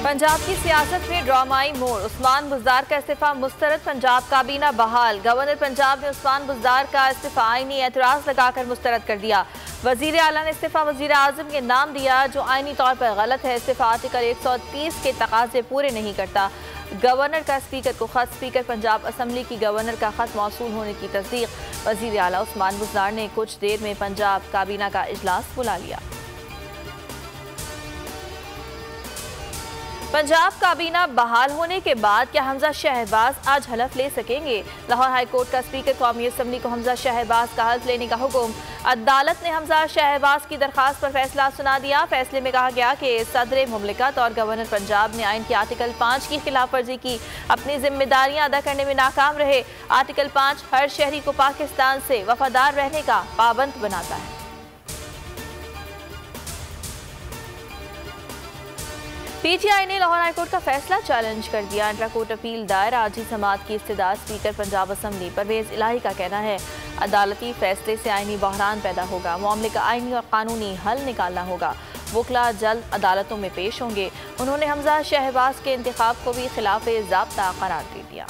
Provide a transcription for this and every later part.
पंजाब की सियासत में ड्रामाई मोड़, उस्मान बुज़दार का इस्तीफा मुस्तरद, पंजाब काबीना बहाल। गवर्नर पंजाब ने उस्मान बुज़दार का इस्तीफा आईनी एतराज़ लगाकर मुस्तरद कर दिया। वज़ीर आला ने इस्तीफा वज़ीर आज़म के नाम दिया जो आईनी तौर पर गलत है। इस्तीफा आर्टिकल 130 के तकाजे पूरे नहीं करता। गवर्नर का स्पीकर को खत, स्पीकर पंजाब असम्बली की गवर्नर का खत मौसूल होने की तस्दीक। वज़ीर आला उस्मान बुज़दार ने कुछ देर में पंजाब काबीना का इजलास बुला लिया। पंजाब काबीना बहाल होने के बाद क्या हमजा शहबाज आज हलफ ले सकेंगे? लाहौर हाई कोर्ट का स्पीकर कौमी असम्बली को हमजा शहबाज का हल्फ लेने का हुक्म। अदालत ने हमजा शहबाज की दरखास्त पर फैसला सुना दिया। फैसले में कहा गया कि सदर मुमलिकत और गवर्नर पंजाब ने आइन के आर्टिकल 5 की खिलाफ वर्जी की, अपनी जिम्मेदारियां अदा करने में नाकाम रहे। आर्टिकल 5 हर शहरी को पाकिस्तान से वफादार रहने का पाबंद बनाता है। पीटीआई ने लाहौर हाईकोर्ट का फैसला चैलेंज कर दिया। इंट्रा कोर्ट अपील दायर, आजी समात की इस्तदाद स्पीकर पंजाब असम्बली परवेज इलाही का कहना है अदालती फैसले से आईनी बहरान पैदा होगा, मामले का आईनी और कानूनी हल निकालना होगा। वकला जल्द अदालतों में पेश होंगे। उन्होंने हमजा शहबाज के इंतखाब को भी खिलाफ ज़ाब्ता करार दे दिया।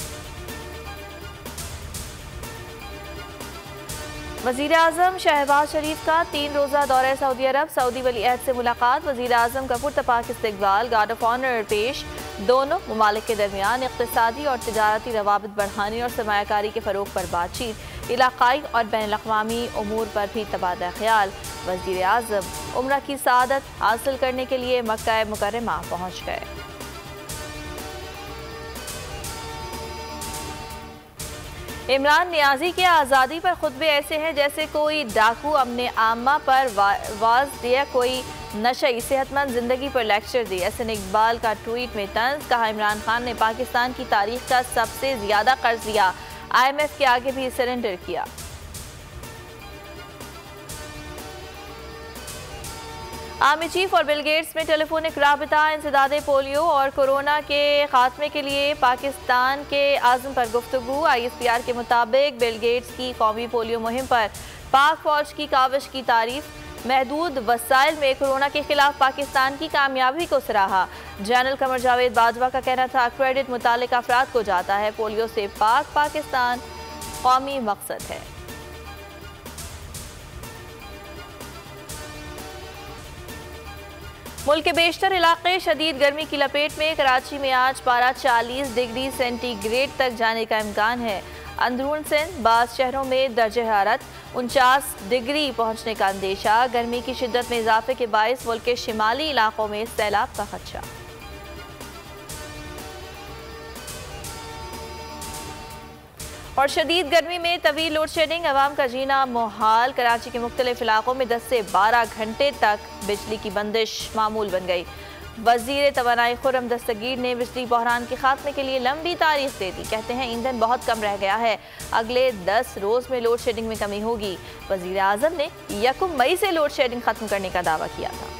वज़ीर आज़म शहबाज शरीफ का 3 रोज़ा दौरा सऊदी अरब, सऊदी वली अहद से मुलाकात। वज़ीर आज़म का पुरतपाक इस्तकबाल, गार्ड ऑफ ऑनर पेश। दोनों ममालिक के दरमियान इक़्तिसादी और तिजारती रवाबित बढ़ाने और सरमायाकारी के फ़रोग़ पर बातचीत, इलाक़ाई और बैनुल-अक़वामी उमूर पर भी तबादला ख्याल। वज़ीर आज़म उम्रा की सआदत हासिल करने के लिए मक्का मुकर्रमा पहुँच गए। इमरान नियाज़ी के आज़ादी पर खुतबे ऐसे हैं जैसे कोई डाकू अपने आमा पर वाज दिया, कोई नशई सेहतमंद जिंदगी पर लेक्चर दिया। एहसन इकबाल का ट्वीट में तंज, कहा इमरान खान ने पाकिस्तान की तारीख का सबसे ज्यादा कर्ज दिया, IMF के आगे भी सरेंडर किया। आर्मी चीफ और बिल गेट्स में टेलीफोनिक राबिता, इंसदादे पोलियो और कोरोना के खात्मे के लिए पाकिस्तान के आज़म पर गुफ्तगू। ISPR के मुताबिक बिल गेट्स की कौमी पोलियो मुहिम पर पाक फौज की काविश की तारीफ। महदूद वसाइल में कोरोना के खिलाफ पाकिस्तान की कामयाबी को सराहा। जनरल कमर जावेद बाजवा का कहना था क्रेडिट मुतालिक अफराद को जाता है, पोलियो से पाकिस्तान कौमी मकसद है। मुल्क के बेशतर इलाके शदीद गर्मी की लपेट में। कराची में आज पारा 40 डिग्री सेंटीग्रेड तक जाने का इम्कान है। अंदरून सिंध बाज़ शहरों में दर्जे हरारत 49 डिग्री पहुंचने का अंदेशा। गर्मी की शिद्दत में इजाफे के बायस मुल्क के शिमाली इलाकों में सैलाब का खदशा। और शदीद गर्मी में तवील लोड शेडिंग, अवाम का जीना मुहाल। कराची के मुख्तलिफ इलाकों में 10 से 12 घंटे तक बिजली की बंदिश मामूल बन गई। वज़ीर तवानाई खुर्रम दस्तगीर ने बिजली बहरान के खात्मे के लिए लंबी तारीख दे दी। कहते हैं ईंधन बहुत कम रह गया है, अगले 10 रोज में लोड शेडिंग में कमी होगी। वज़ीर आज़म ने 1 मई से लोड शेडिंग खत्म करने का दावा किया था।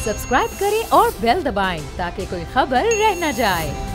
सब्सक्राइब करें और बेल दबाएं ताकि कोई खबर रह न जाए।